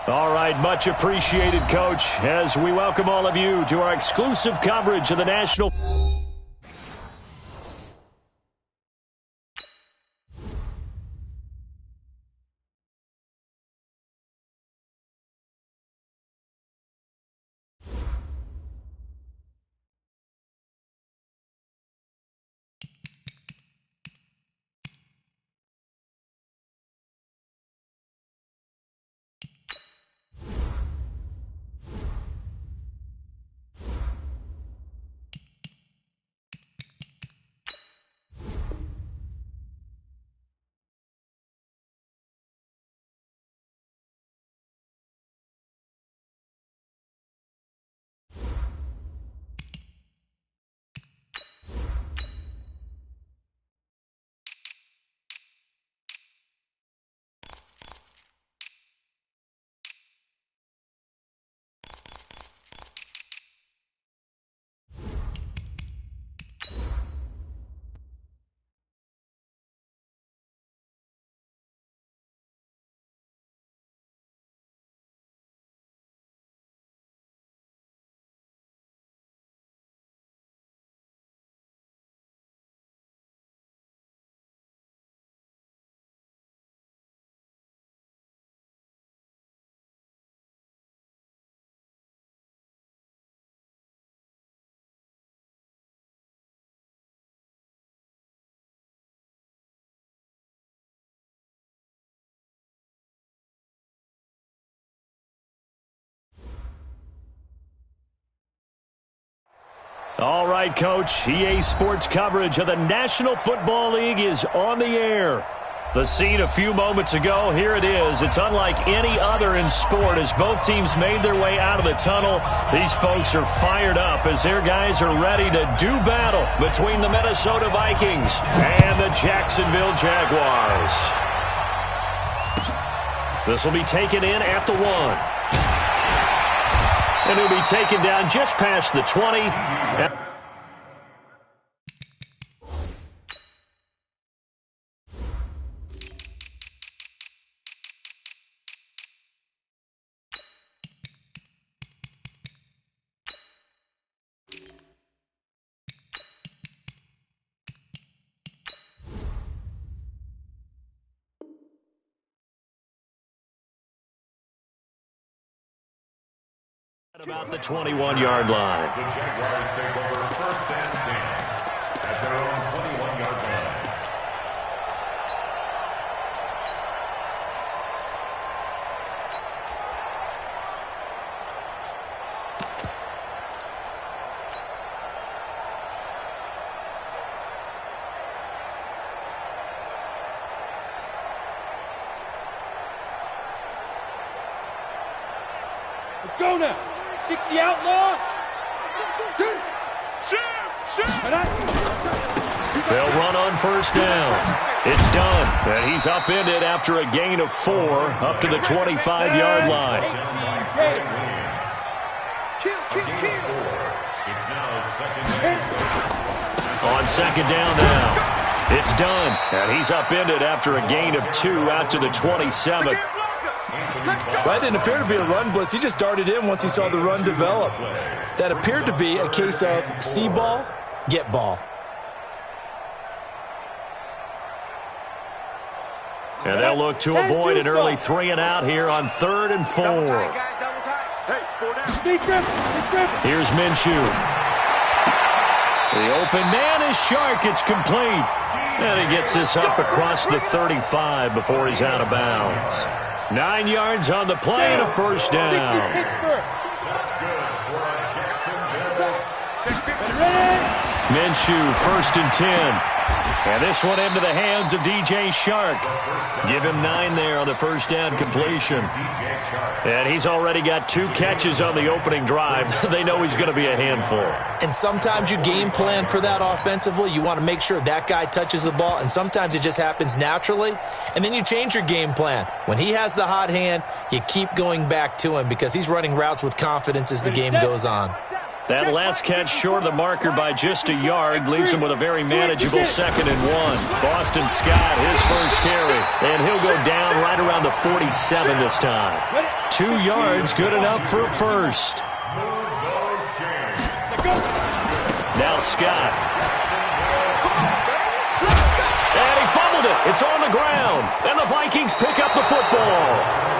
All right, much appreciated, Coach, as we welcome all of you to our exclusive coverage of the National. All right, Coach, EA Sports coverage of the National Football League is on the air. The scene a few moments ago, here it is. It's unlike any other in sport as both teams made their way out of the tunnel. These folks are fired up as their guys are ready to do battle between the Minnesota Vikings and the Jacksonville Jaguars. This will be taken in at the 1. And he'll be taken down just past the 20. About the 21-yard line. The Jaguars take over 1st and 10 at their own 21-yard line. Let's go now. 60 outlaw. They'll run on 1st down. It's done. And he's upended after a gain of 4 up to the 25-yard line. On 2nd down now. It's done. And he's upended after a gain of 2 out to the 27. That didn't appear to be a run blitz. He just darted in once he saw the run develop. That appeared to be a case of see ball, get ball. And they'll look to avoid an early 3-and-out here on 3rd and 4. Here's Minshew. The open man is Shark. It's complete. And he gets this up across the 35 before he's out of bounds. 9 yards on the play and a 1st down. Minshew, 1st and 10. And this one into the hands of DJ Shark. Give him 9 there on the 1st down completion. And he's already got 2 catches on the opening drive. They know he's going to be a handful. And sometimes you game plan for that offensively. You want to make sure that guy touches the ball, and sometimes it just happens naturally. And then you change your game plan. When he has the hot hand, you keep going back to him because he's running routes with confidence as the game goes on. That last catch short of the marker by just a yard leaves him with a very manageable 2nd and 1. Boston Scott, his first carry, and he'll go down right around the 47 this time. 2 yards, good enough for a first. Now Scott. And he fumbled it. It's on the ground, and the Vikings pick up the football.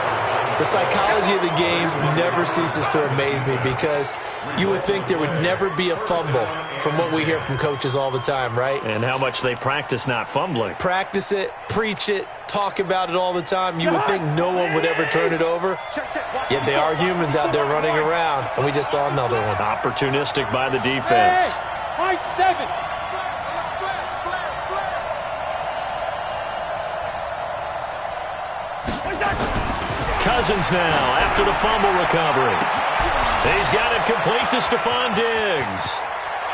The psychology of the game never ceases to amaze me because you would think there would never be a fumble from what we hear from coaches all the time, right? And how much they practice not fumbling. Practice it, preach it, talk about it all the time. You would think no one would ever turn it over. Yet they are humans out there running around, and we just saw another one. Opportunistic by the defense. High 7. Cousins now after the fumble recovery. He's got it complete to Stephon Diggs.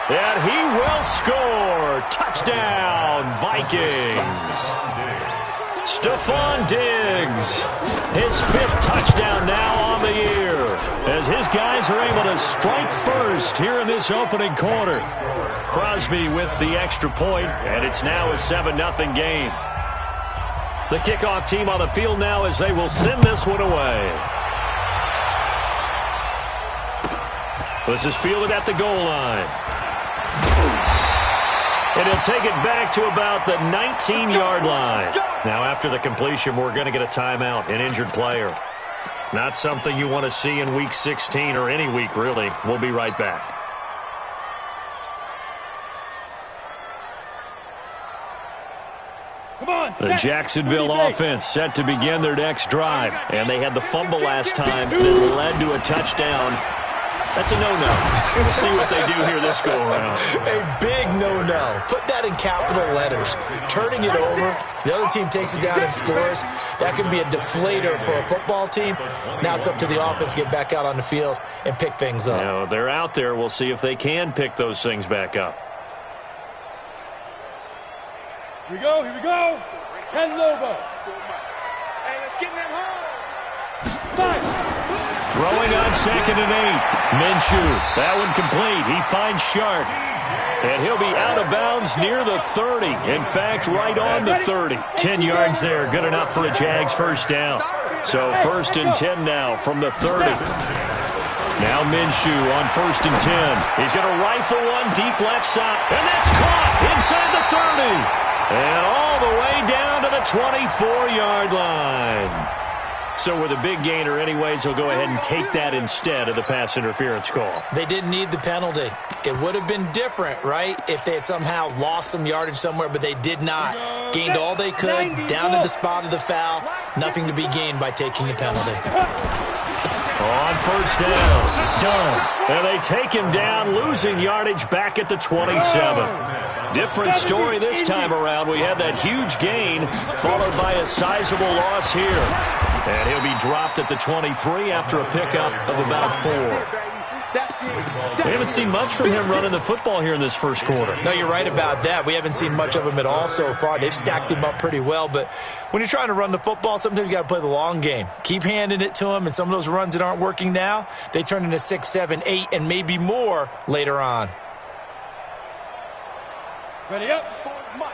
And he will score. Touchdown, Vikings. Stephon Diggs. His 5th touchdown now on the year. As his guys are able to strike first here in this opening quarter. Crosby with the extra point, and it's now a 7-0 game. The kickoff team on the field now as they will send this one away. This is fielded at the goal line. And he'll take it back to about the 19-yard line. Now after the completion, we're going to get a timeout, an injured player. Not something you want to see in Week 16 or any week, really. We'll be right back. The Jacksonville offense set to begin their next drive. And they had the fumble last time that led to a touchdown. That's a no-no. We'll see what they do here this go-around. A big no-no. Put that in capital letters. Turning it over, the other team takes it down and scores. That could be a deflator for a football team. Now it's up to the offense to get back out on the field and pick things up. Now, they're out there. We'll see if they can pick those things back up. Here we go, here we go. 10 logo. Hey, let's get in them holes. 5. Throwing on 2nd and 8. Minshew, that one complete. He finds Shark. And he'll be out of bounds near the 30. In fact, right on the 30. 10 yards there, good enough for a Jags first down. So 1st and 10 now from the 30. Now Minshew on 1st and 10. He's going to rifle one deep left side. And that's caught inside the 30. And all the way down to the 24-yard line. So with a big gainer anyways, he'll go ahead and take that instead of the pass interference call. They didn't need the penalty. It would have been different, right, if they had somehow lost some yardage somewhere, but they did not. Gained all they could, down to the spot of the foul. Nothing to be gained by taking the penalty. On 1st down, done. And they take him down, losing yardage back at the 27. Different story this time around. We had that huge gain, followed by a sizable loss here. And he'll be dropped at the 23 after a pickup of about 4. We haven't seen much from him running the football here in this first quarter. No, you're right about that. We haven't seen much of him at all so far. They've stacked him up pretty well, but when you're trying to run the football, sometimes you got to play the long game. Keep handing it to him, and some of those runs that aren't working now, they turn into 6, 7, 8, and maybe more later on. Ready up.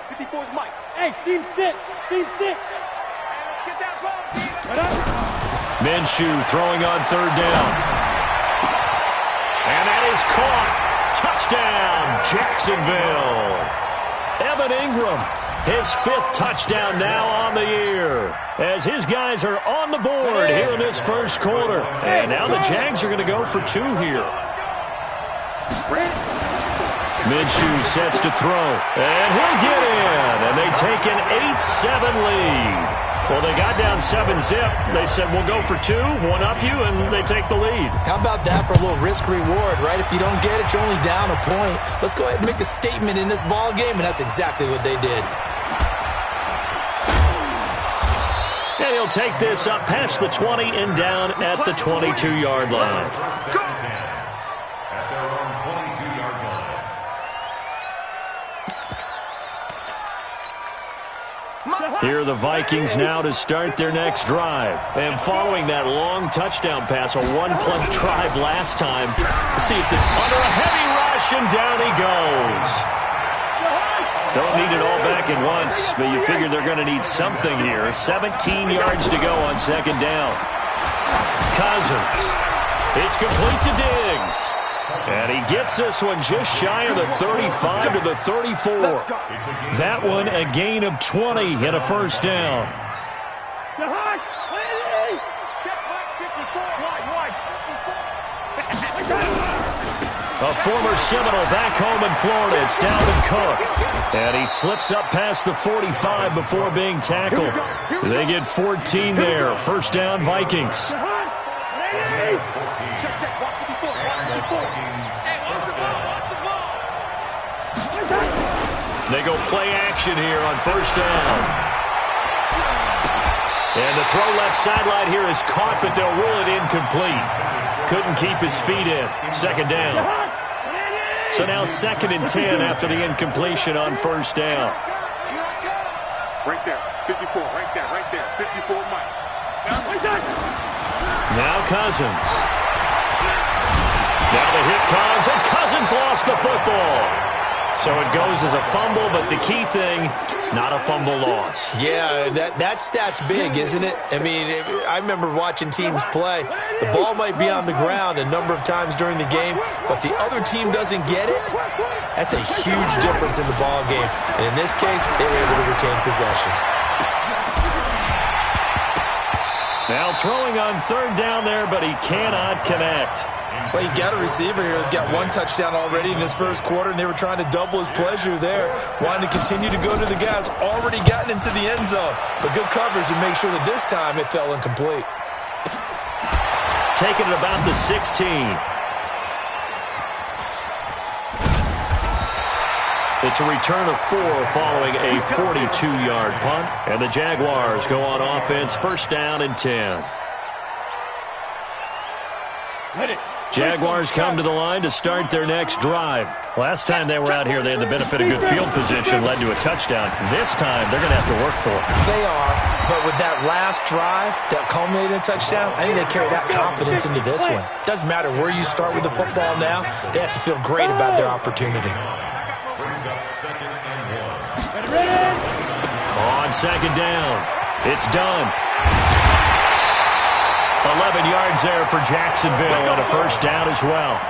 54's Mike. Hey, seam 6. Seam 6. Get that ball. Right up. Minshew throwing on 3rd down. And that is caught. Touchdown, Jacksonville. Evan Ingram, his 5th touchdown now on the year. As his guys are on the board here in this first quarter. And now the Jags are going to go for 2 here. Minshew sets to throw. And he'll get in. And they take an 8-7 lead. Well, they got down 7-zip. They said, we'll go for 2, one-up you, and they take the lead. How about that for a little risk-reward, right? If you don't get it, you're only down a point. Let's go ahead and make a statement in this ball game, and that's exactly what they did. And he'll take this up past the 20 and down at the 22-yard line. At their own 22-yard line. Here are the Vikings now to start their next drive. And following that long touchdown pass, a one-play drive last time, see if under a heavy rush, and down he goes. Don't need it all back at once, but you figure they're going to need something here. 17 yards to go on second down. Cousins. It's complete to Diggs. And he gets this one just shy of the 35 to the 34. That one a gain of 20 and a first down. A former Seminole back home in Florida. It's Dalvin Cook. And he slips up past the 45 before being tackled. They get 14 there. First down, Vikings. They go play action here on first down. And the throw left sideline here is caught, but they'll rule it incomplete. Couldn't keep his feet in. Second down. So now 2nd and 10 after the incompletion on first down. Right there, 54, right there, 54 Mike. Now Cousins. Now the hit comes, and Cousins lost the football. So it goes as a fumble, but the key thing, not a fumble loss. Yeah, that stat's big, isn't it? I mean, I remember watching teams play. The ball might be on the ground a number of times during the game, but the other team doesn't get it. That's a huge difference in the ball game. And in this case, they were able to retain possession. Now throwing on third down there, but he cannot connect. Well, you got a receiver here who's got one touchdown already in this first quarter, and they were trying to double his pleasure there, wanting to continue to go to the guys already gotten into the end zone. But good coverage to make sure that this time it fell incomplete. Taking it about the 16. It's a return of 4 following a 42-yard punt. And the Jaguars go on offense, first down and 10. Jaguars come to the line to start their next drive. Last time they were out here, they had the benefit of good field position, led to a touchdown. This time, they're going to have to work for it. They are, but with that last drive that culminated in a touchdown, I think they carry that confidence into this one. Doesn't matter where you start with the football now, they have to feel great about their opportunity. On second down, it's done. 11 yards there for Jacksonville and a first down as well.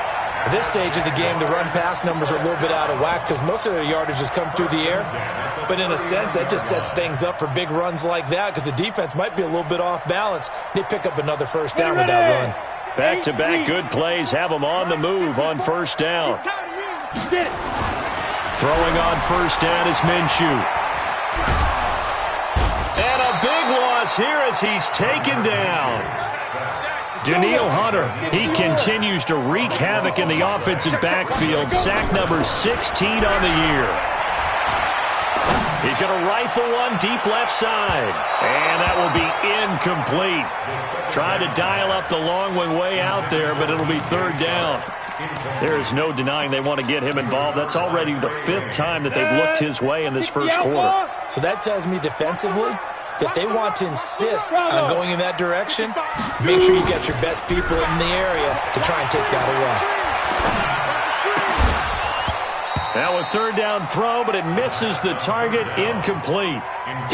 At this stage of the game, the run-pass numbers are a little bit out of whack because most of their yardage has come through the air. But in a sense, that just sets things up for big runs like that because the defense might be a little bit off balance. They pick up another first down with that run. Back-to-back good plays have them on the move on first down. Throwing on first down is Minshew. And a big loss here as he's taken down. Danielle Hunter, he continues to wreak havoc in the offensive backfield. Sack number 16 on the year. He's going to rifle one deep left side. And that will be incomplete. Tried to dial up the long one way out there, but it'll be third down. There is no denying they want to get him involved. That's already the 5th time that they've looked his way in this first quarter. So that tells me defensively that they want to insist on going in that direction. Make sure you get your best people in the area to try and take that away. Now a third down throw, but it misses the target, incomplete.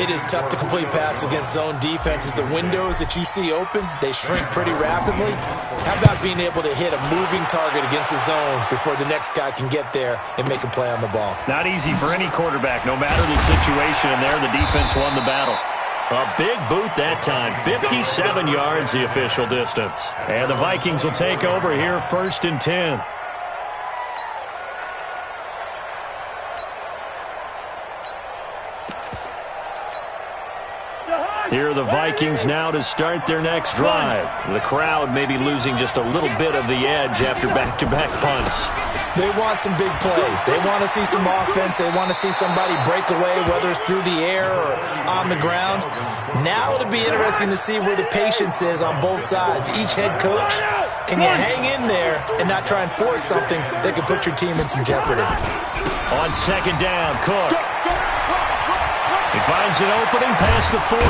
It is tough to complete passes against zone defenses. The windows that you see open, they shrink pretty rapidly. How about being able to hit a moving target against a zone before the next guy can get there and make a play on the ball? Not easy for any quarterback, no matter the situation, and there the defense won the battle. A big boot that time, 57 yards the official distance. And the Vikings will take over here, first and 10. Here are the Vikings now to start their next drive. The crowd may be losing just a little bit of the edge after back-to-back punts. They want some big plays. They want to see some offense. They want to see somebody break away, whether it's through the air or on the ground. Now it'll be interesting to see where the patience is on both sides. Each head coach, can you hang in there and not try and force something that could put your team in some jeopardy? On second down, Cook. He finds an opening past the 40.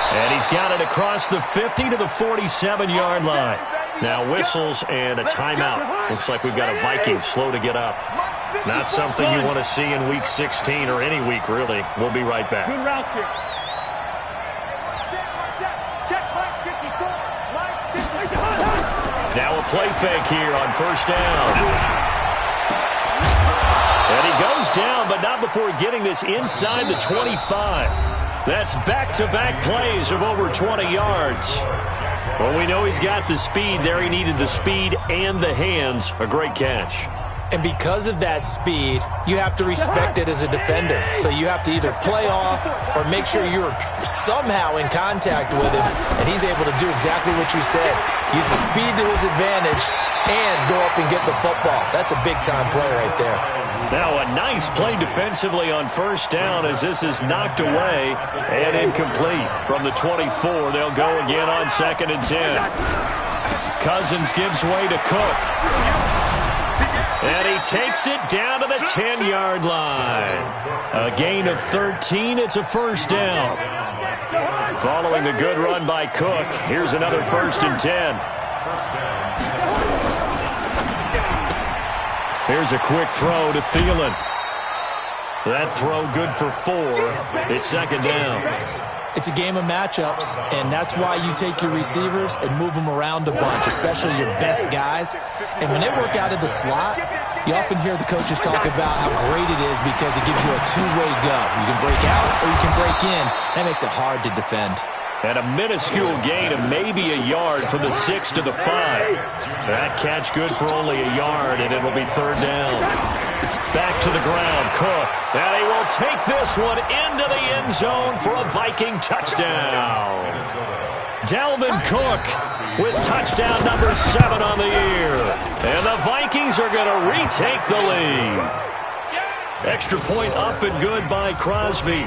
And he's got it across the 50 to the 47-yard line. Now whistles and a timeout. Looks like we've got a Viking slow to get up. Not something you want to see in Week 16 or any week, really. We'll be right back. Good route kick. Now a play fake here on first down. And he goes down, but not before getting this inside the 25. That's back-to-back plays of over 20 yards. Well, we know he's got the speed there. He needed the speed and the hands. A great catch. And because of that speed, you have to respect it as a defender. So you have to either play off or make sure you're somehow in contact with him, and he's able to do exactly what you said. Use the speed to his advantage and go up and get the football. That's a big-time play right there. Now a nice play defensively on first down as this is knocked away and incomplete. From the 24, they'll go again on 2nd and 10. Cousins gives way to Cook. And he takes it down to the 10-yard line. A gain of 13. It's a first down. Following the good run by Cook, here's another 1st and 10. Here's a quick throw to Thielen. That throw good for 4. It's 2nd down. It's a game of matchups, and that's why you take your receivers and move them around a bunch, especially your best guys. And when they work out of the slot, you often hear the coaches talk about how great it is because it gives you a two-way go. You can break out or you can break in. That makes it hard to defend. And a minuscule gain of maybe a yard from the 6 to the 5. That catch good for only a yard, and it'll be 3rd down. Back to the ground, Cook. And he will take this one into the end zone for a Viking touchdown. Dalvin Cook with touchdown number 7 on the year. And the Vikings are going to retake the lead. Extra point up and good by Crosby.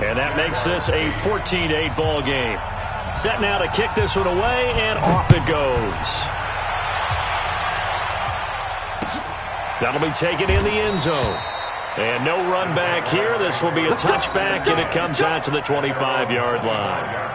And that makes this a 14-8 ball game. Set now to kick this one away, and off it goes. That'll be taken in the end zone. And no run back here. This will be a touchback, and it comes out to the 25-yard line.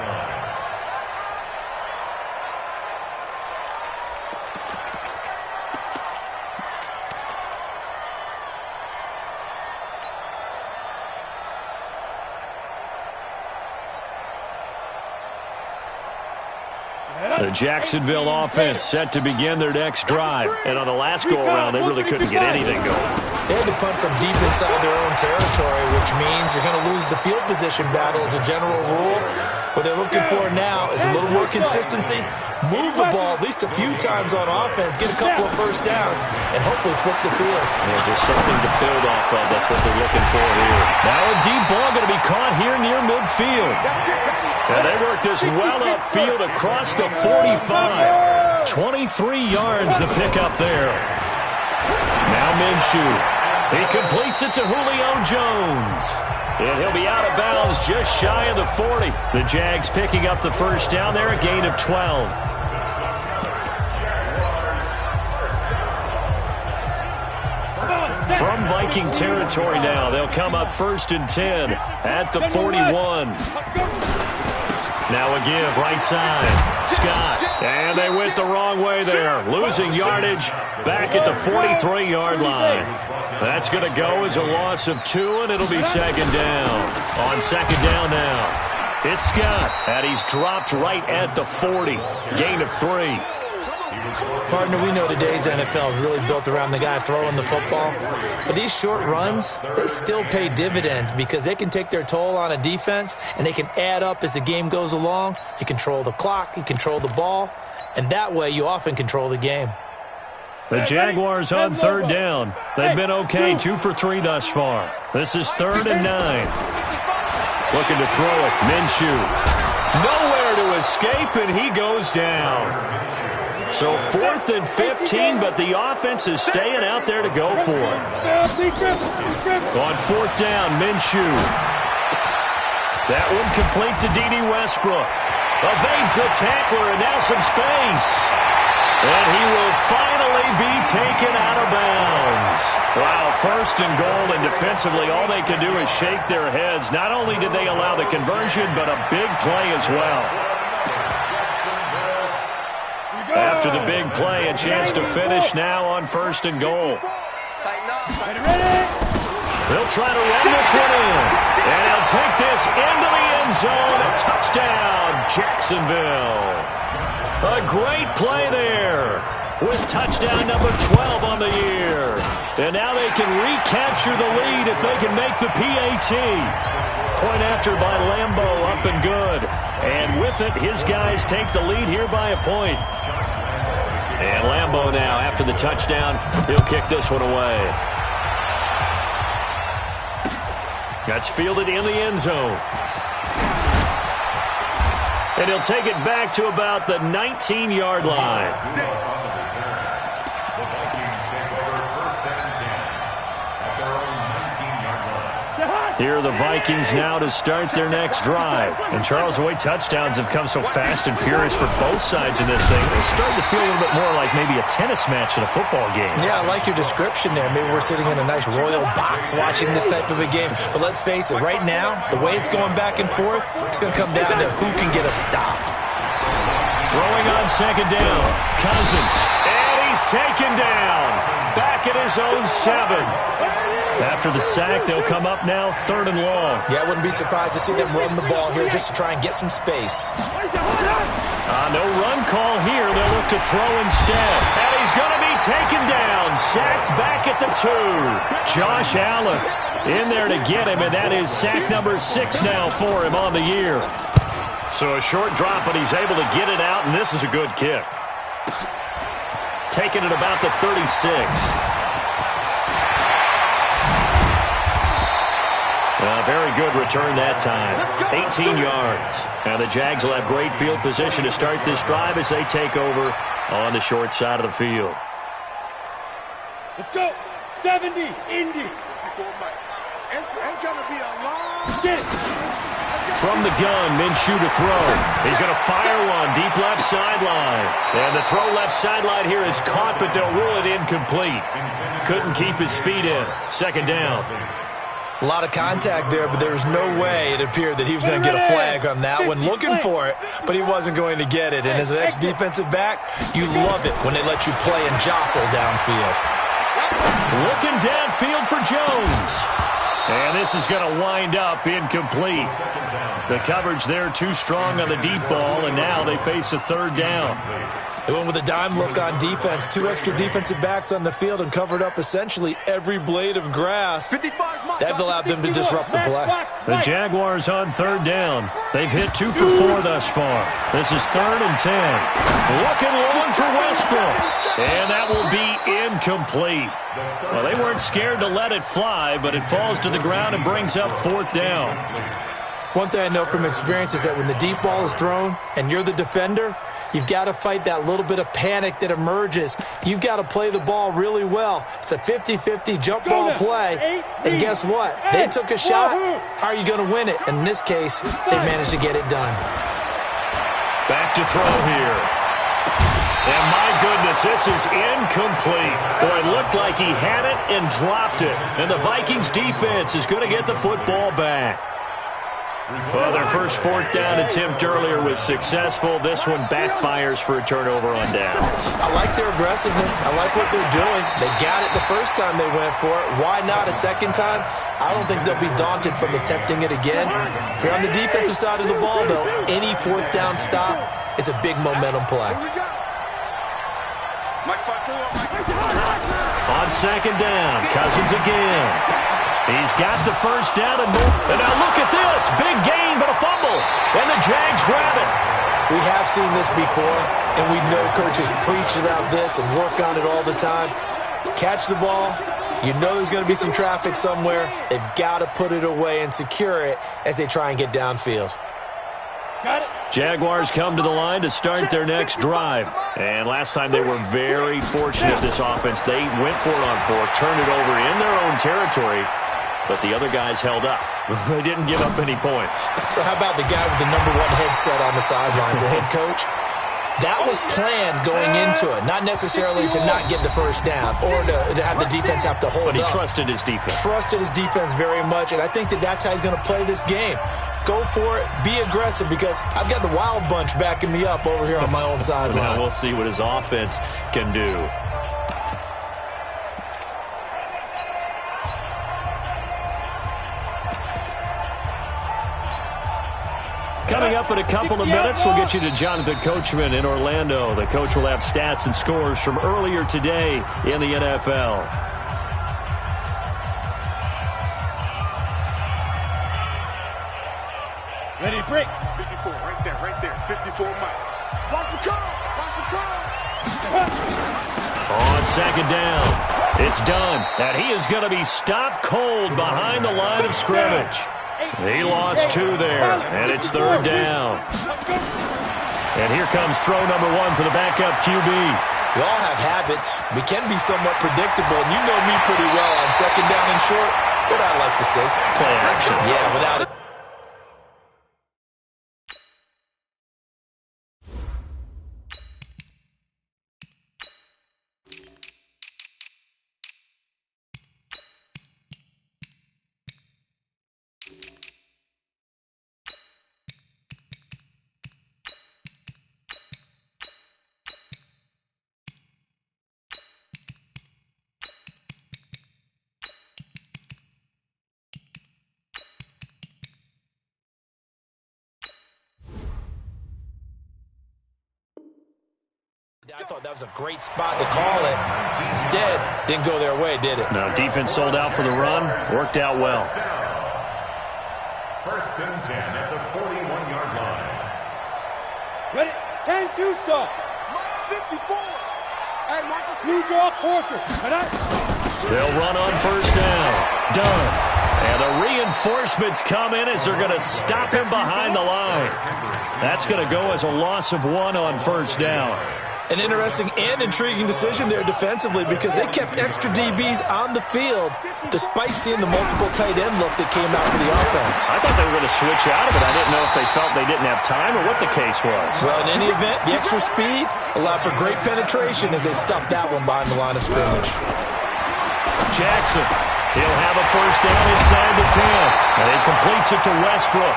The Jacksonville offense set to begin their next drive. And on the last go-around, they really couldn't get anything going. They had to punt from deep inside their own territory, which means you're going to lose the field position battle as a general rule. What they're looking for now is a little more consistency, move the ball at least a few times on offense, get a couple of first downs, and hopefully flip the field. Yeah, just something to build off of. That's what they're looking for here. Now a deep ball going to be caught here near midfield. And they work this well upfield across the 45. 23 yards to pick up there. Now Minshew. He completes it to Julio Jones. And he'll be out of bounds just shy of the 40. The Jags picking up the first down there, a gain of 12. From Viking territory now, they'll come up 1st and 10 at the 41. Now a give, right side. Scott. And they went the wrong way there. Losing yardage back at the 43-yard line. That's going to go as a loss of 2, and it'll be 2nd down. On 2nd down now, it's Scott. And he's dropped right at the 40. Gain of 3. Partner, we know today's NFL is really built around the guy throwing the football. But these short runs, they still pay dividends because they can take their toll on a defense, and they can add up as the game goes along. You control the clock, you control the ball, and that way you often control the game. The Jaguars on 3rd down. They've been okay, 2 for 3 thus far. This is 3rd and 9. Looking to throw it, Minshew. Nowhere to escape, and he goes down. So 4th and 15, but the offense is staying out there to go for it. On 4th down, Minshew. That one complete to D.D. Westbrook. Evades the tackler, and now some space. And he will finally be taken out of bounds. Wow, first and goal, and defensively all they can do is shake their heads. Not only did they allow the conversion, but a big play as well. After the big play, a chance to finish now on first and goal. They'll try to run this one in. And he'll take this into the end zone. A touchdown, Jacksonville. A great play there with touchdown number 12 on the year. And now they can recapture the lead if they can make the PAT. Point after by Lambo, up and good. And with it, his guys take the lead here by a point. And Lambo now, after the touchdown, he'll kick this one away. That's fielded in the end zone. And he'll take it back to about the 19-yard line. The Vikings take over first and 10 at their own 19-yard line. Here are the Vikings now to start their next drive. And Charles, the way touchdowns have come so fast and furious for both sides in this thing, it's starting to feel a little bit more like maybe a tennis match in a football game. Yeah, I like your description there. Maybe we're sitting in a nice royal box watching this type of a game. But let's face it, right now, the way it's going back and forth, it's going to come down to who can get a stop. Throwing on second down, Cousins. And he's taken down. Back at his own 7. After the sack, they'll come up now third and long. Yeah, I wouldn't be surprised to see them run the ball here just to try and get some space. No run call here. They'll look to throw instead. And he's going to be taken down. Sacked back at the 2. Josh Allen in there to get him, and that is sack number 6 now for him on the year. So a short drop, but he's able to get it out, and this is a good kick. Taking it about the 36. Very good return that time. 18 yards. Now the Jags will have great field position to start this drive as they take over on the short side of the field. Let's go. 70, Indy. It's going to be a long game. From the gun, Minshew to throw. He's going to fire one deep left sideline. And the throw left sideline here is caught, but they'll rule it incomplete. Couldn't keep his feet in. Second down. A lot of contact there, but there was no way it appeared that he was going to get a flag on that one. Looking for it, but he wasn't going to get it. And as an ex-defensive back, you love it when they let you play and jostle downfield. Looking downfield for Jones. And this is going to wind up incomplete. The coverage there too strong on the deep ball, and now they face a third down. They went with a dime look on defense. 2 extra defensive backs on the field and covered up essentially every blade of grass. That allowed them to disrupt the play. The Jaguars on third down. They've hit 2 for 4 thus far. This is 3rd and 10. Looking long for Westbrook. And that will be incomplete. Well, they weren't scared to let it fly, but it falls to the ground and brings up 4th down. One thing I know from experience is that when the deep ball is thrown and you're the defender, you've got to fight that little bit of panic that emerges. You've got to play the ball really well. It's a 50-50 jump ball play. And guess what? They took a shot. How are you going to win it? And in this case, they managed to get it done. Back to throw here. And my goodness, this is incomplete. Boy, it looked like he had it and dropped it. And the Vikings defense is going to get the football back. Well, their first 4th down attempt earlier was successful. This one backfires for a turnover on downs. I like their aggressiveness. I like what they're doing. They got it the first time they went for it. Why not a second time? I don't think they'll be daunted from attempting it again. If you're on the defensive side of the ball, though, any 4th down stop is a big momentum play. On second down, Cousins again. He's got the first down and more. And now look at this. Big gain, but a fumble. And the Jags grab it. We have seen this before, and we know coaches preach about this and work on it all the time. Catch the ball. You know there's going to be some traffic somewhere. They've got to put it away and secure it as they try and get downfield. Got it. Jaguars come to the line to start their next drive. And last time they were very fortunate, this offense. They went for it on 4th, turned it over in their own territory. But the other guys held up. They didn't give up any points. So how about the guy with the #1 headset on the sidelines, the head coach? That was planned going into it, not necessarily to not get the first down or to have the defense have to hold up. But he trusted his defense. Trusted his defense very much, and I think that's how he's going to play this game. Go for it. Be aggressive, because I've got the wild bunch backing me up over here on my own sideline. Now we'll see what his offense can do. Coming up in a couple of minutes, we'll get you to Jonathan Coachman in Orlando. The coach will have stats and scores from earlier today in the NFL. Ready, break. 54, right there. 54 miles. Watch the curl. On second down, it's done. And he is going to be stopped cold behind the line of scrimmage. He lost 2 there, and it's third down. And here comes throw number 1 for the backup QB. We all have habits. We can be somewhat predictable, and you know me pretty well on second down and short. What I like to say. Play action. Yeah, without it. I thought that was a great spot to call it. Instead, didn't go their way, did it? No, defense sold out for the run. Worked out well. First and 10 at the 41-yard line. Ready, 10-2, sir. Minus 54. Hey, watch the two draw quarter. They'll run on first down. Done. And the reinforcements come in as they're going to stop him behind the line. That's going to go as a loss of 1 on first down. An interesting and intriguing decision there defensively, because they kept extra DBs on the field despite seeing the multiple tight end look that came out for the offense. I thought they were going to switch out of it. I didn't know if they felt they didn't have time or what the case was. Well, in any event, the extra speed allowed for great penetration as they stuffed that one behind the line of scrimmage. Jackson, he'll have a first down inside the 10. And he completes it to Westbrook.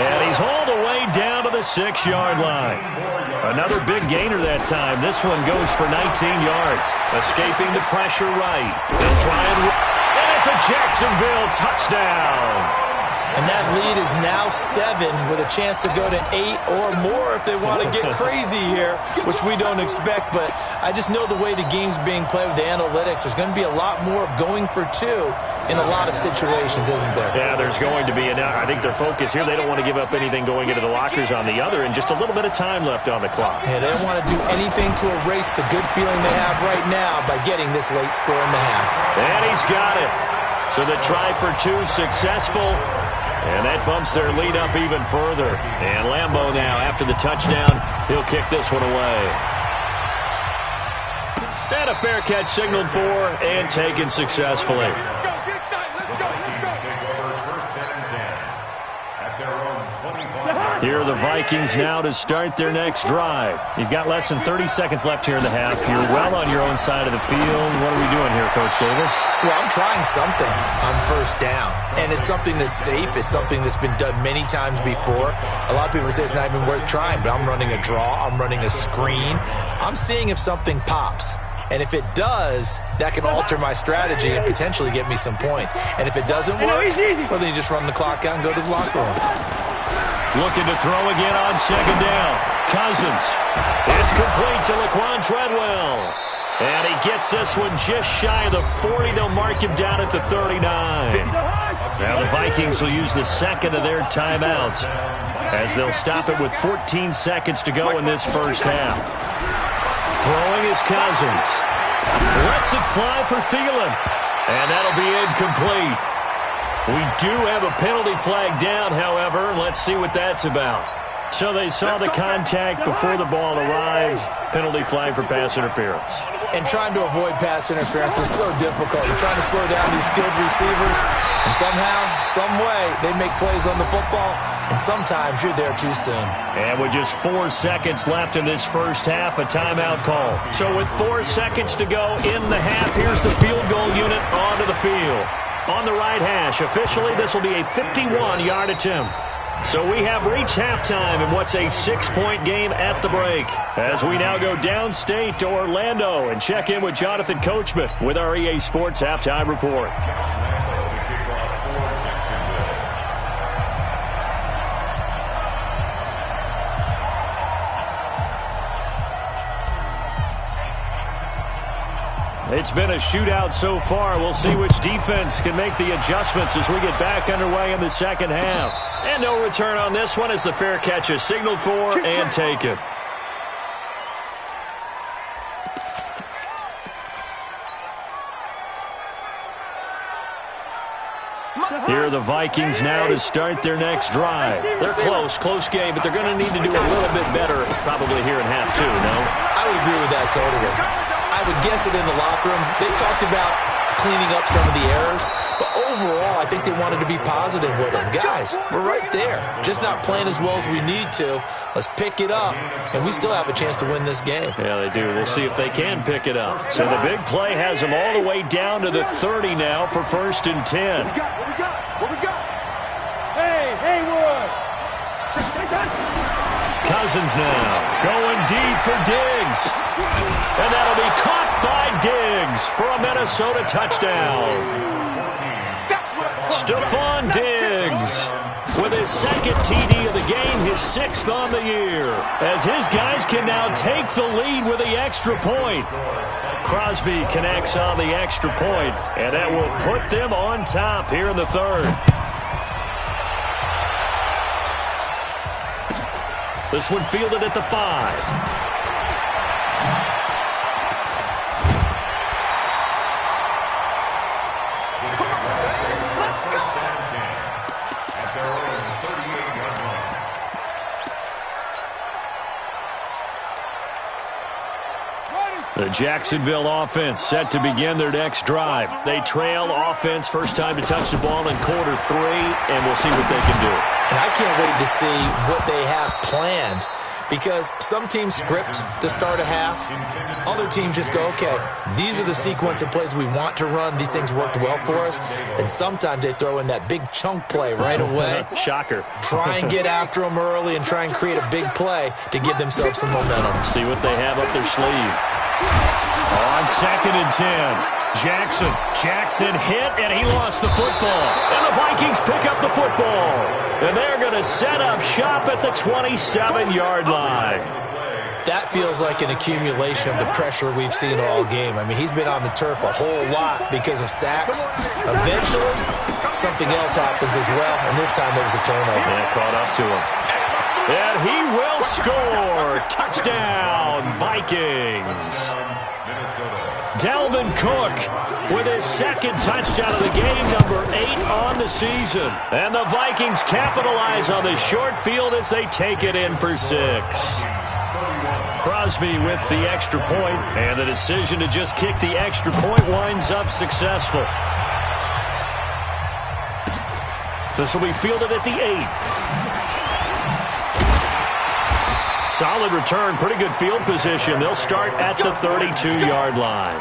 And he's all the way down to the 6-yard line. Another big gainer that time. This one goes for 19 yards. Escaping the pressure right. They'll try and it's a Jacksonville touchdown. And that lead is now 7 with a chance to go to 8 or more if they want to get crazy here, which we don't expect. But I just know the way the game's being played with the analytics, there's going to be a lot more of going for 2 in a lot of situations, isn't there? Yeah, there's going to be. And I think their focus here, they don't want to give up anything going into the lockers on the other, and just a little bit of time left on the clock. Yeah, they don't want to do anything to erase the good feeling they have right now by getting this late score in the half. And he's got it. So the try for 2 successful. And that bumps their lead up even further. And Lambeau now, after the touchdown, he'll kick this one away. And a fair catch signaled for and taken successfully. Here are the Vikings now to start their next drive. You've got less than 30 seconds left here in the half. You're well on your own side of the field. What are we doing here, Coach Davis? Well, I'm trying something on first down. And it's something that's safe. It's something that's been done many times before. A lot of people say it's not even worth trying, but I'm running a draw. I'm running a screen. I'm seeing if something pops. And if it does, that can alter my strategy and potentially get me some points. And if it doesn't work, well, then you just run the clock out and go to the locker room. Looking to throw again on second down. Cousins. It's complete to Laquan Treadwell. And he gets this one just shy of the 40. They'll mark him down at the 39. Now the Vikings will use the second of their timeouts as they'll stop it with 14 seconds to go in this first half. Throwing is Cousins. Lets it fly for Thielen. And that'll be incomplete. We do have a penalty flag down, however. Let's see what that's about. So they saw the contact before the ball arrived. Penalty flag for pass interference. And trying to avoid pass interference is so difficult. You're trying to slow down these skilled receivers, and somehow, some way, they make plays on the football, and sometimes you're there too soon. And with just 4 seconds left in this first half, a timeout call. So with 4 seconds to go in the half, here's the field goal unit onto the field. On the right hash, officially, this will be a 51-yard attempt. So we have reached halftime in what's a 6-point game at the break. As we now go downstate to Orlando and check in with Jonathan Coachman with our EA Sports Halftime Report. It's been a shootout so far. We'll see which defense can make the adjustments as we get back underway in the second half. And no return on this one as the fair catch is signaled for and taken. Here are the Vikings now to start their next drive. They're close game, but they're going to need to do a little bit better probably here in half two, no? I would agree with that totally. I would guess it in the locker room. They talked about cleaning up some of the errors, but overall, I think they wanted to be positive with them. Guys, we're right there. Just not playing as well as we need to. Let's pick it up, and we still have a chance to win this game. Yeah, they do. We'll see if they can pick it up. So the big play has them all the way down to the 30 now for 1st and 10. What we got? Hey, Haywood! Cousins now going deep for Diggs. And that'll be caught by Diggs for a Minnesota touchdown. Stephon Diggs with his 2nd TD of the game, his 6th on the year. As his guys can now take the lead with the extra point. Crosby connects on the extra point, and that will put them on top here in the 3rd. This one fielded at the 5. The Jacksonville offense set to begin their next drive. They trail offense, first time to touch the ball in quarter 3, and we'll see what they can do. And I can't wait to see what they have planned, because some teams script to start a half. Other teams just go, okay, these are the sequence of plays we want to run. These things worked well for us. And sometimes they throw in that big chunk play right away. Shocker. Try and get after them early and try and create a big play to give themselves some momentum. See what they have up their sleeve. On 2nd and 10, Jackson hit, and he lost the football. And the Vikings pick up the football. And they're going to set up shop at the 27-yard line. That feels like an accumulation of the pressure we've seen all game. I mean, he's been on the turf a whole lot because of sacks. Eventually, something else happens as well, and this time it was a turnover. Yeah, caught up to him. And he will score. Touchdown, Vikings. Dalvin Cook with his 2nd touchdown of the game, number 8 on the season. And the Vikings capitalize on the short field as they take it in for 6. Crosby with the extra point, and the decision to just kick the extra point winds up successful. This will be fielded at the 8. Solid return, pretty good field position. They'll start at the 32-yard line.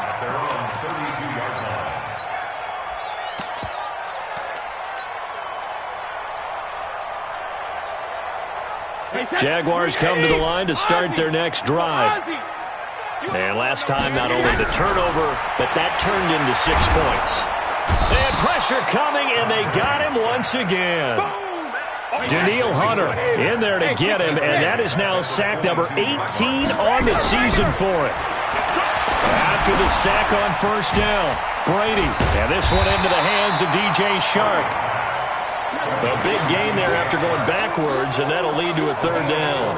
Jaguars come to the line to start their next drive. And last time, not only the turnover, but that turned into 6 points. And pressure coming, and they got him once again. Danielle Hunter in there to get him, and that is now sack number 18 on the season for it. After the sack on 1st down, Brady, and this one into the hands of DJ Shark. A big gain there after going backwards, and that'll lead to a 3rd down.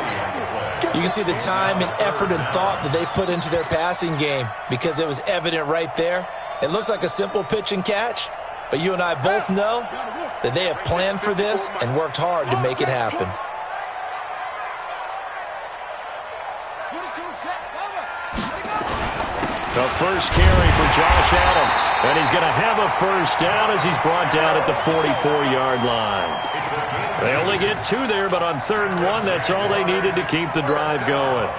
You can see the time and effort and thought that they put into their passing game because it was evident right there. It looks like a simple pitch and catch, but you and I both know that they have planned for this and worked hard to make it happen. The first carry for Josh Adams. And he's going to have a first down as he's brought down at the 44-yard line. They only get 2 there, but on 3rd and 1, that's all they needed to keep the drive going.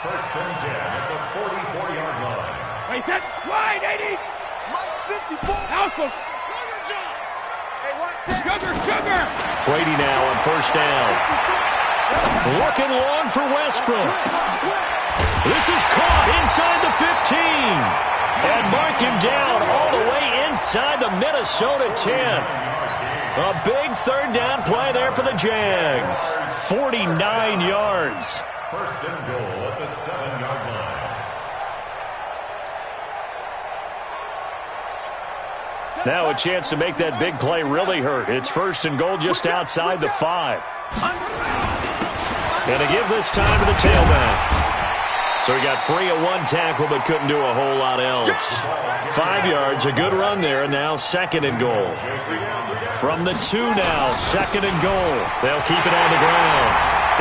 First and 10 at the 44-yard line. Hey, set, wide, 80. 54. Alpha. Sugar. Brady now on first down. Looking long for Westbrook. This is caught inside the 15. And mark him down all the way inside the Minnesota 10. A big 3rd down play there for the Jags. 49 yards. First and goal at the 7-yard line. Now a chance to make that big play really hurt. It's 1st and goal just outside the 5. Gonna give this time to the tailback. So he got free of 1 tackle but couldn't do a whole lot else. 5 yards, a good run there, and now 2nd and goal. From the 2 now, 2nd and goal. They'll keep it on the ground.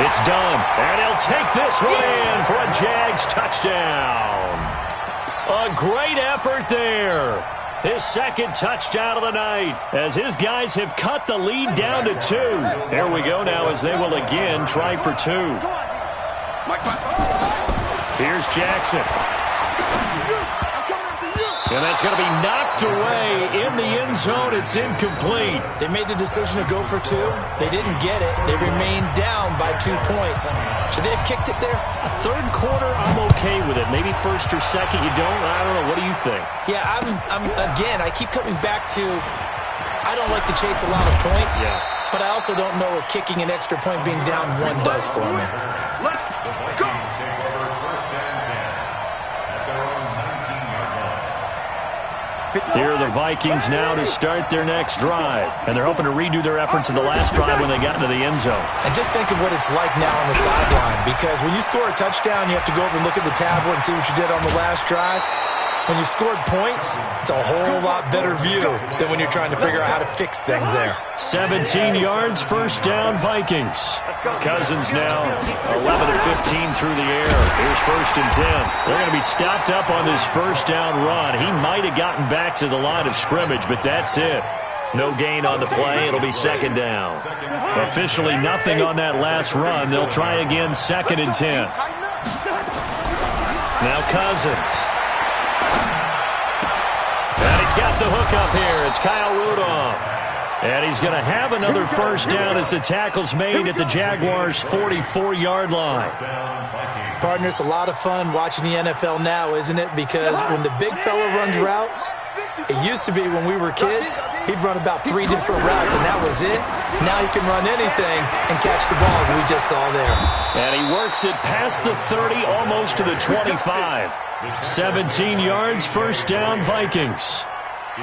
It's done, and he'll take this one in for a Jags touchdown. A great effort there. His 2nd touchdown of the night as his guys have cut the lead down to 2. There we go now as they will again try for 2. Here's Jackson. And that's going to be knocked away in the end zone. It's incomplete. They made the decision to go for 2. They didn't get it. They remained down by 2 points. Should they have kicked it there? 3rd quarter, I'm okay with it. Maybe 1st or 2nd, you don't. I don't know. What do you think? Yeah, again, I keep coming back to I don't like to chase a lot of points. Yeah. But I also don't know what kicking an extra point being down 1 does for me. The Vikings take over first and 10 at their own 19-yard line. Here are the Vikings now to start their next drive. And they're hoping to redo their efforts in the last drive when they got into the end zone. And just think of what it's like now on the sideline. Because when you score a touchdown, you have to go over and look at the tablet and see what you did on the last drive. When you scored points, it's a whole lot better view than when you're trying to figure out how to fix things there. 17 yards, first down, Vikings. Cousins now 11 of 15 through the air. Here's 1st and 10. They're going to be stopped up on this first down run. He might have gotten back to the line of scrimmage, but that's it. No gain on the play. It'll be 2nd down. Officially nothing on that last run. They'll try again, 2nd and 10. Now Cousins. And he's got the hook up here. It's Kyle Rudolph. And he's going to have another first down as the tackle's made at the Jaguars' 44-yard line. Partner, it's a lot of fun watching the NFL now, isn't it? Because when the big fella runs routes, it used to be when we were kids, he'd run about 3 different routes, and that was it. Now he can run anything and catch the balls we just saw there. And he works it past the 30, almost to the 25. 17 yards, first down, Vikings.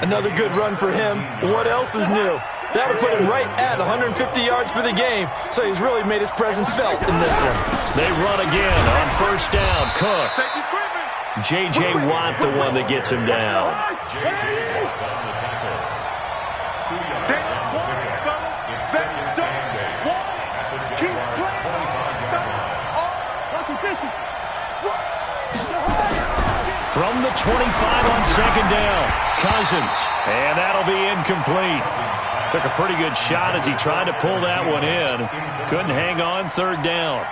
Another good run for him. What else is new? That'll put him right at 150 yards for the game, so he's really made his presence felt in this one. They run again on first down. Cook. J.J. Watt, the one that gets him down. From the 25 on 2nd down, Cousins, and that'll be incomplete. Took a pretty good shot as he tried to pull that one in. Couldn't hang on, 3rd down.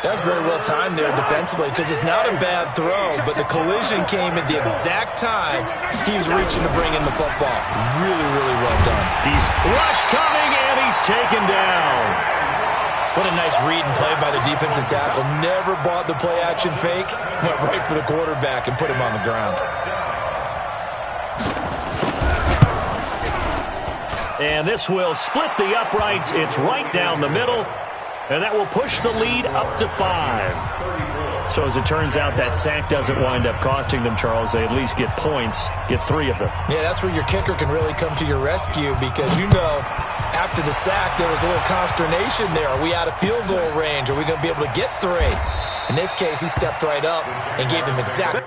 That's very well timed there defensively because it's not a bad throw, but the collision came at the exact time he was reaching to bring in the football. Really, really well done. Rush coming, and he's taken down. What a nice read and play by the defensive tackle. Never bought the play-action fake. Went right for the quarterback and put him on the ground. And this will split the uprights. It's right down the middle. And that will push the lead up to 5. So as it turns out, that sack doesn't wind up costing them, Charles. They at least get points, get 3 of them. Yeah, that's where your kicker can really come to your rescue because you know after the sack there was a little consternation there. Are we out of field goal range? Are we going to be able to get 3? In this case, he stepped right up and gave them exact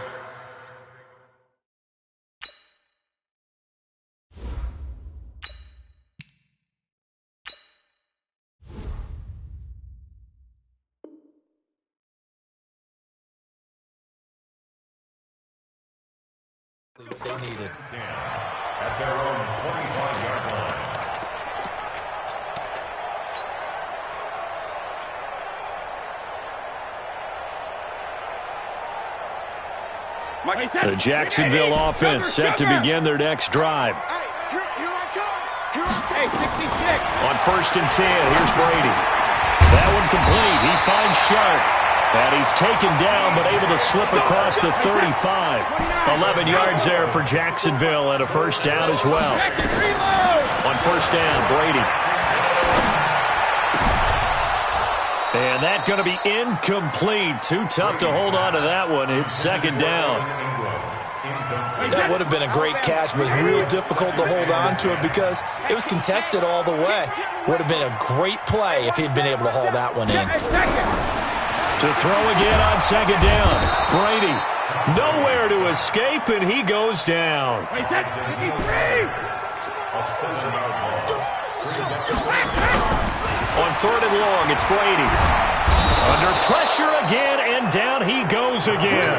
What they needed. At their own 25-yard line. The Jacksonville offense set to begin their next drive. Hey, 66. On 1st and 10, here's Brady. That one complete. He finds Sharp. And he's taken down, but able to slip across the 35. 11 yards there for Jacksonville, and a first down as well. On 1st down, Brady. And that's going to be incomplete. Too tough to hold on to that one. It's 2nd down. That would have been a great catch, but it was real difficult to hold on to it because it was contested all the way. Would have been a great play if he'd been able to haul that one in. To throw again on 2nd down. Brady, nowhere to escape, and he goes down. On 3rd and long, it's Brady. Under pressure again, and down he goes again.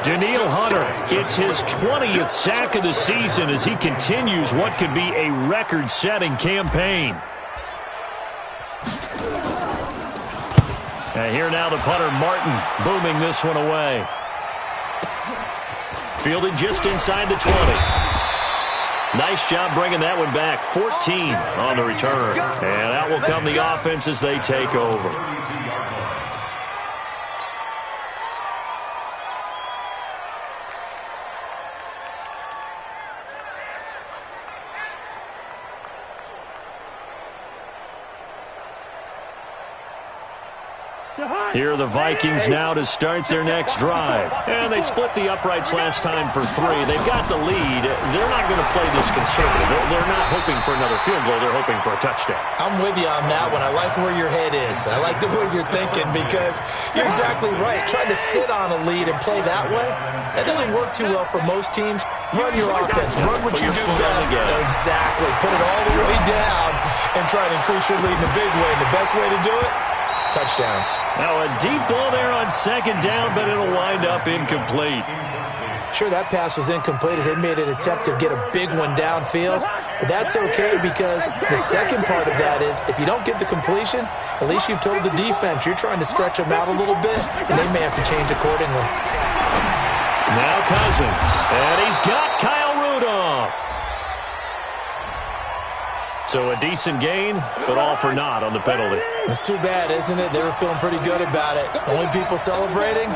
Danielle Hunter, it's his 20th sack of the season as he continues what could be a record-setting campaign. And here now the punter, Martin, booming this one away. Fielded just inside the 20. Nice job bringing that one back. 14 on the return. And out will come the offense as they take over. Here are the Vikings now to start their next drive. And they split the uprights last time for 3. They've got the lead. They're not going to play this conservative. They're not hoping for another field goal. They're hoping for a touchdown. I'm with you on that one. I like where your head is. I like the way you're thinking because you're exactly right. Trying to sit on a lead and play that way, that doesn't work too well for most teams. Run your offense. Run what you do best. Exactly. Put it all the way down and try to increase your lead in a big way. And the best way to do it, touchdowns. Now a deep ball there on 2nd down, but it'll wind up incomplete. Sure, that pass was incomplete as they made an attempt to get a big one downfield, but that's okay because the second part of that is if you don't get the completion, at least you've told the defense you're trying to stretch them out a little bit, and they may have to change accordingly. Now Cousins, and he's got Kyle Rudolph. So a decent gain, but all for naught on the penalty. It's too bad, isn't it? They were feeling pretty good about it. Only people celebrating,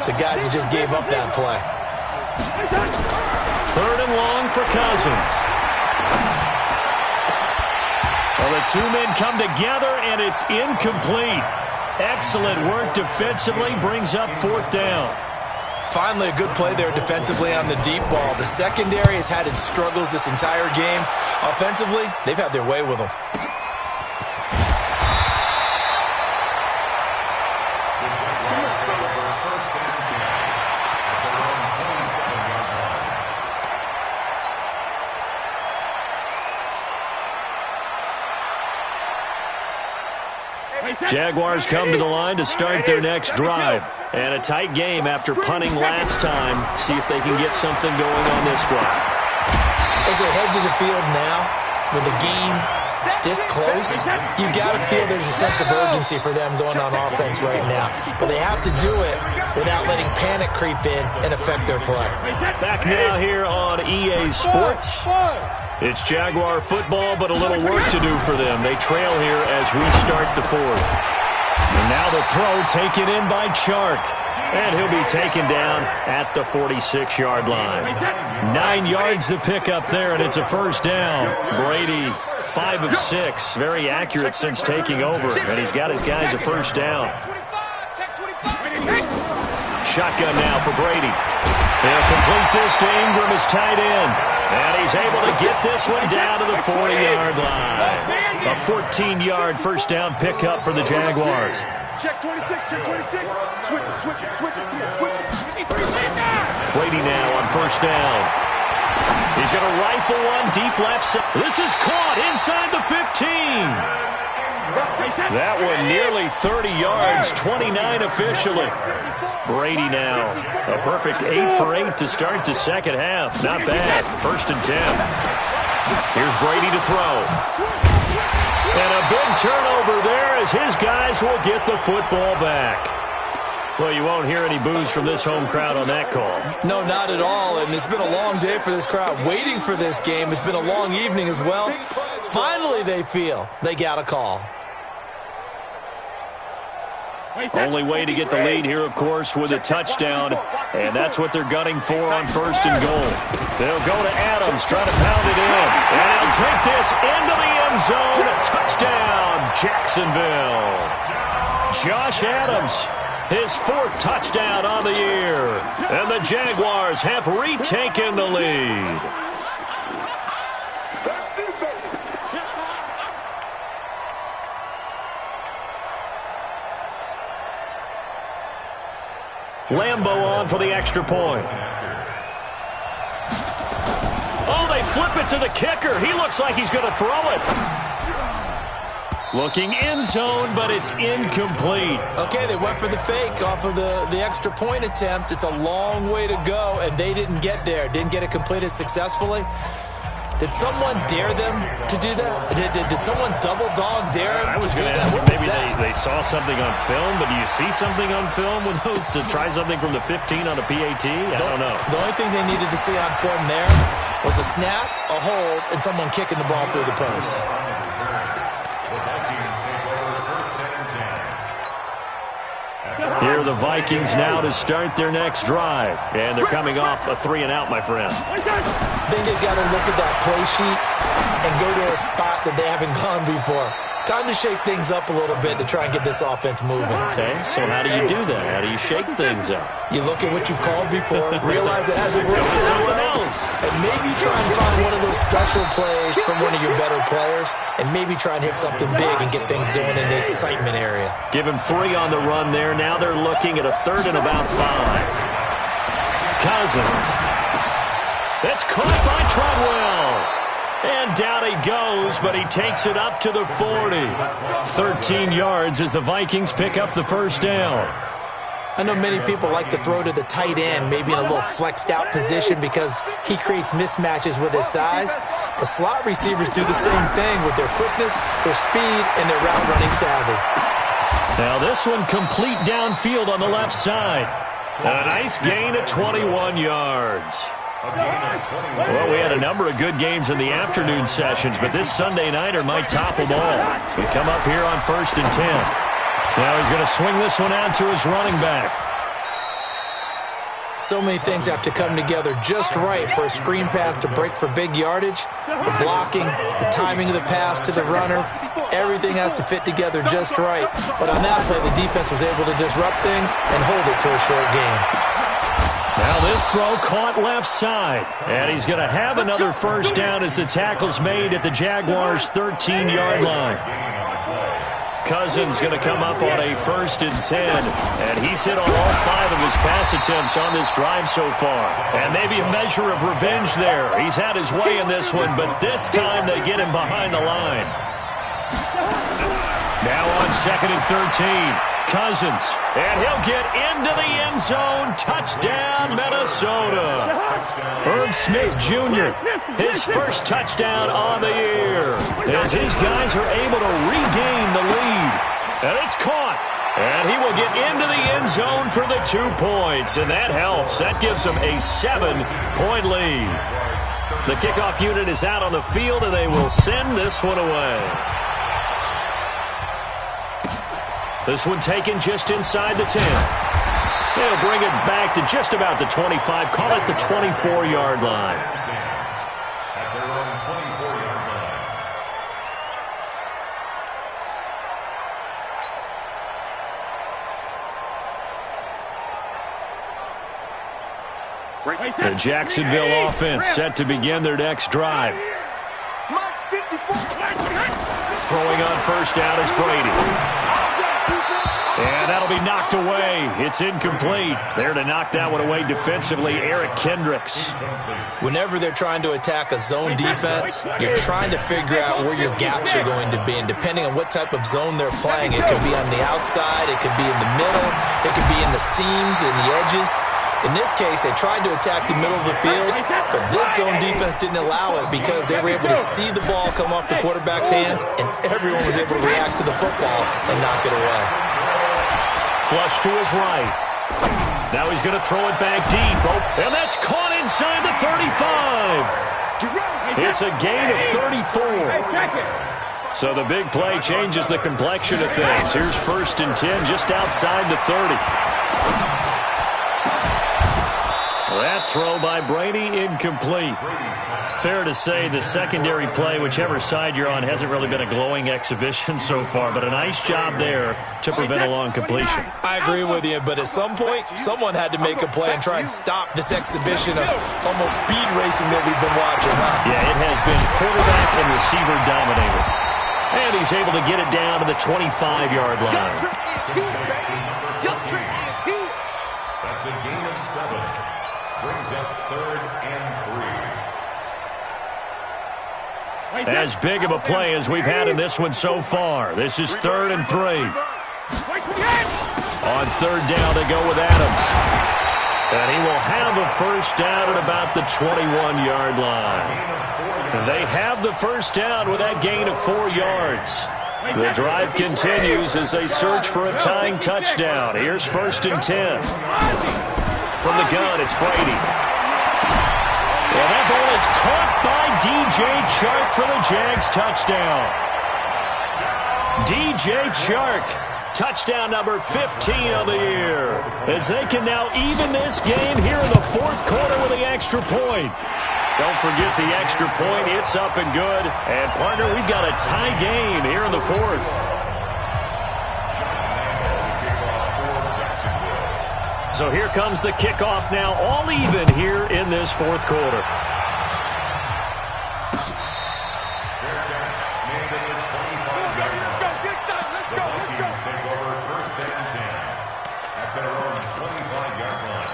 the guys who just gave up that play. 3rd and long for Cousins. Well, the two men come together, and it's incomplete. Excellent work defensively, brings up 4th down. Finally, a good play there defensively on the deep ball. The secondary has had its struggles this entire game. Offensively, they've had their way with them. Jaguars come to the line to start their next drive. And a tight game after punting last time. See if they can get something going on this drive. As they head to the field now, with the game this close, you got to feel there's a sense of urgency for them going on offense right now. But they have to do it without letting panic creep in and affect their play. Back now here on EA Sports. It's Jaguar football, but a little work to do for them. They trail here as we start the 4th. And now the throw taken in by Chark. And he'll be taken down at the 46-yard line. 9 yards to pick up there, and it's a first down. Brady, 5 of 6. Very accurate since taking over. And he's got his guys a first down. Shotgun now for Brady. They'll complete this to Ingram as tight end. And he's able to get this one down to the 40-yard line. A 14-yard first down pickup for the Jaguars. Check 26, check 26. Switch it, switch it, switch it. Come on, switch it. Brady now on first down. He's going to rifle one deep left side. This is caught inside the 15. That one nearly 30 yards, 29 officially. Brady now, a perfect 8 for 8 to start the second half. Not bad. 1st and 10. Here's Brady to throw. And a big turnover there as his guys will get the football back. Well, you won't hear any boos from this home crowd on that call. No, not at all, and it's been a long day for this crowd waiting for this game. It's been a long evening as well. Finally, they feel they got a call. Only way to get the lead here, of course, with a touchdown, and that's what they're gunning for on 1st and goal. They'll go to Adams, try to pound it in, and he'll take this into the end zone. Touchdown, Jacksonville. Josh Adams, his 4th touchdown on the year, and the Jaguars have retaken the lead. Lambeau on for the extra point. Oh, they flip it to the kicker. He looks like he's going to throw it. Looking end zone, but it's incomplete. Okay, they went for the fake off of the extra point attempt. It's a long way to go, and they didn't get there. Didn't get it completed successfully. Did someone dare them to do that? Did someone double dog dare them to do that? Maybe they saw something on film, but do you see something on film with those to try something from the 15 on a PAT? I don't know. The only thing they needed to see on film there was a snap, a hold, and someone kicking the ball through the post. Here are the Vikings now to start their next drive. And they're coming off a 3-and-out, my friend. I think they've got to look at that play sheet and go to a spot that they haven't gone before. Time to shake things up a little bit to try and get this offense moving. Okay, so how do you do that? How do you shake things up? You look at what you've called before, realize it hasn't worked for someone else, and maybe try and find one of those special plays from one of your better players, and maybe try and hit something big and get things going in the excitement area. Give him 3 on the run there. Now they're looking at a 3rd and about 5. Cousins. It's caught by Treadwell. And down he goes, but he takes it up to the 40. 13 yards as the Vikings pick up the 1st down. I know many people like to throw to the tight end, maybe in a little flexed out position because he creates mismatches with his size. But slot receivers do the same thing with their quickness, their speed, and their route running savvy. Now this one complete downfield on the left side. A nice gain of 21 yards. Well, we had a number of good games in the afternoon sessions, but this Sunday nighter might top them all. We come up here on 1st and 10. Now he's going to swing this one out to his running back. So many things have to come together just right for a screen pass to break for big yardage. The blocking, the timing of the pass to the runner, everything has to fit together just right. But on that play, the defense was able to disrupt things and hold it to a short game. Now this throw caught left side, and he's going to have another 1st down as the tackle's made at the Jaguars' 13-yard line. Cousins going to come up on a 1st and 10, and he's hit on all 5 of his pass attempts on this drive so far. And maybe a measure of revenge there. He's had his way in this one, but this time they get him behind the line. Now on 2nd and 13. Cousins, and he'll get into the end zone. Touchdown, Minnesota. Irv Smith Jr., his 1st touchdown on the year, as his guys are able to regain the lead. And it's caught, and he will get into the end zone for the 2 points, and that helps. That gives them a 7-point lead. The kickoff unit is out on the field, and they will send this one away. This one taken just inside the 10. They'll bring it back to just about the 25. Call it the 24-yard line. At their own 24-yard line. The Jacksonville offense set to begin their next drive. Throwing on 1st down is Brady. And that'll be knocked away. It's incomplete. There to knock that one away defensively, Eric Kendricks. Whenever they're trying to attack a zone defense, you're trying to figure out where your gaps are going to be. And depending on what type of zone they're playing, it could be on the outside, it could be in the middle, it could be in the seams, in the edges. In this case, they tried to attack the middle of the field, but this zone defense didn't allow it because they were able to see the ball come off the quarterback's hands, and everyone was able to react to the football and knock it away. Flush to his right. Now he's going to throw it back deep. Oh, and that's caught inside the 35. It's a gain of 34. So the big play changes the complexion of things. Here's 1st and 10 just outside the 30. That throw by Brady incomplete. Fair to say the secondary play, whichever side you're on, hasn't really been a glowing exhibition so far, but a nice job there to prevent a long completion. I agree with you, but at some point, someone had to make a play and try and stop this exhibition of almost speed racing that we've been watching, huh? Yeah, it has been quarterback and receiver dominated. And he's able to get it down to the 25-yard line. That's a gain of 7. Brings up 3rd and 3. As big of a play as we've had in this one so far. This is 3rd and 3. On 3rd down, they go with Adams. And he will have a first down at about the 21-yard line. They have the first down with that gain of 4 yards. The drive continues as they search for a tying touchdown. Here's 1st and 10. From the gun, it's Brady. Well, that ball is caught by DJ Chark for the Jags touchdown. DJ Chark, touchdown number 15 of the year. As they can now even this game here in the 4th quarter with the extra point. Don't forget the extra point. It's up and good. And, partner, we've got a tie game here in the 4th. So here comes the kickoff now, all even here in this 4th quarter. The Vikings take over 1st and 10 at their own 25-yard line.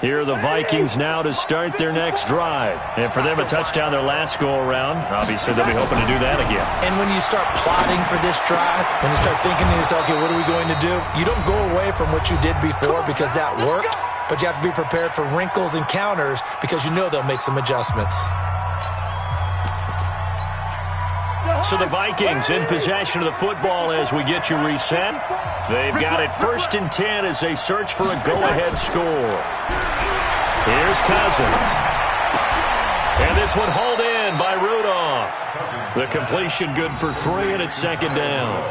Here are the Vikings now to start their next drive. And for them, a touchdown their last go-around. Obviously, they'll be hoping to do that again. And when you start plotting for this drive, when you start thinking to yourself, okay, what are we going to do? You don't go away from what you did before because that worked, but you have to be prepared for wrinkles and counters because you know they'll make some adjustments. So the Vikings in possession of the football as we get you reset. They've got it 1st and 10 as they search for a go-ahead score. Here's Cousins. And this one hauled in by Rudolph. The completion good for 3, and it's 2nd down.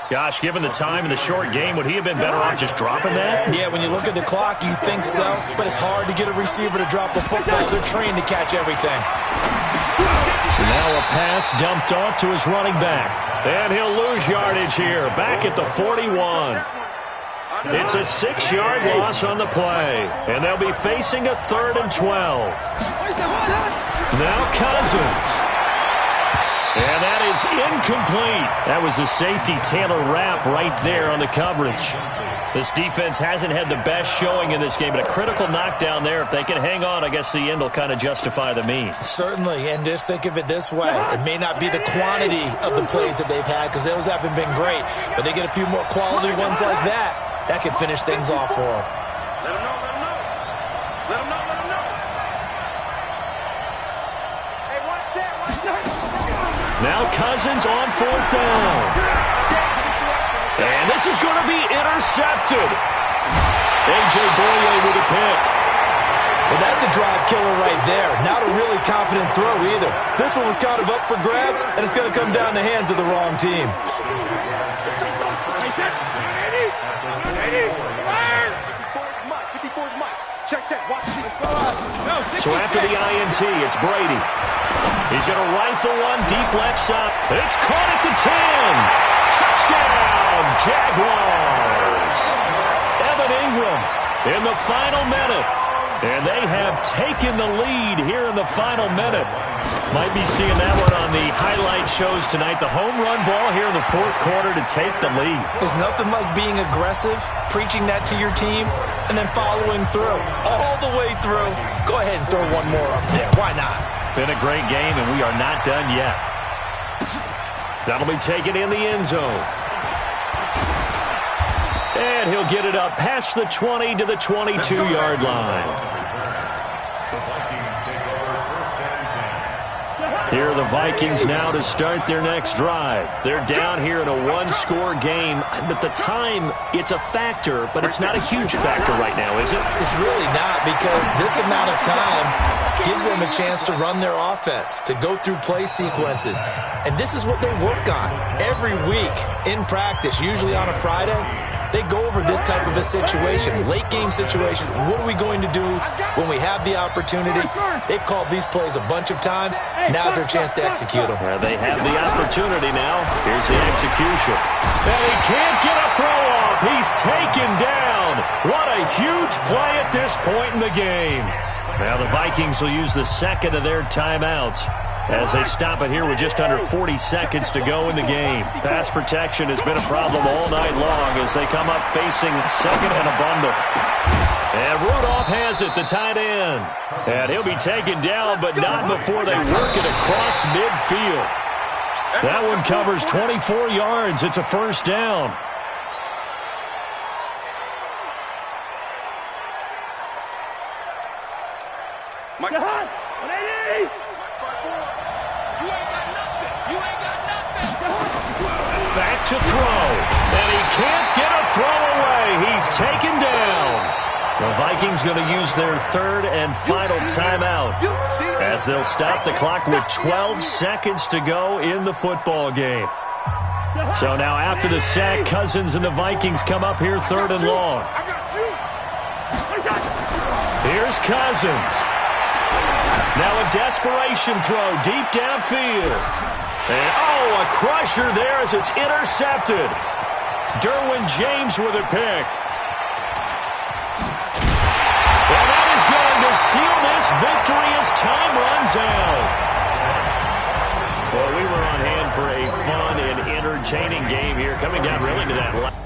Gosh, given the time in the short game, would he have been better off just dropping that? Yeah, when you look at the clock, you think so, but it's hard to get a receiver to drop a football. They're trained to catch everything. Now a pass dumped off to his running back. And he'll lose yardage here, back at the 41. It's a 6-yard loss on the play. And they'll be facing a 3rd and 12. Now Cousins. And that is incomplete. That was a safety Taylor Rapp right there on the coverage. This defense hasn't had the best showing in this game, but a critical knockdown there. If they can hang on, I guess the end will kind of justify the means. Certainly, and just think of it this way. It may not be the quantity of the plays that they've had because those haven't been great, but they get a few more quality ones like that. That can finish things off for them. Let them know, let them know. Let them know, let them know. Hey, one set. Now Cousins on 4th down. And this is going to be intercepted. A.J. Boye with a pick. Well, that's a drive killer right there. Not a really confident throw either. This one was kind of up for grabs, and it's going to come down the hands of the wrong team. So after the INT, it's Brady. He's going to rifle one deep left side. It's caught at the 10. Touchdown, Jaguars. Evan Ingram in the final minute And they have taken the lead here in the final minute. Might be seeing that one on the highlight shows tonight. The home run ball here in the fourth quarter to take the lead. There's nothing like being aggressive, preaching that to your team, and then following through. All the way through. Go ahead and throw one more up there. Why not? Been a great game, and we are not done yet. That'll be taken in the end zone. And he'll get it up past the 20 to the 22-yard line. Here are the Vikings now to start their next drive. They're down here in a one-score game. But the time, it's a factor, but it's not a huge factor right now, is it? It's really not, because this amount of time gives them a chance to run their offense, to go through play sequences. And this is what they work on every week in practice, usually on a Friday. They go over this type of a situation, late-game situation. What are we going to do when we have the opportunity? They've called these plays a bunch of times. Now's their chance to execute them. Well, they have the opportunity now. Here's the execution. And he can't get a throw off. He's taken down. What a huge play at this point in the game. Now the Vikings will use the second of their timeouts as they stop it here with just under 40 seconds to go in the game. Pass protection has been a problem all night long as they come up facing second and a bundle. And Rudolph has it, the tight end. And he'll be taken down, but not before they work it across midfield. That one covers 24 yards. It's a first down. Back to throw. And he can't get a throw away. He's taken down. The Vikings going to use their third and final timeout as they'll stop the clock with 12 seconds to go in the football game. So now after the sack, Cousins and the Vikings come up here third and long. Here's Cousins. Now a desperation throw deep downfield. And, a crusher there as it's intercepted. Derwin James with a pick. And that is going to seal this victory as time runs out. Well, we were on hand for a fun and entertaining game here, coming down really to that last.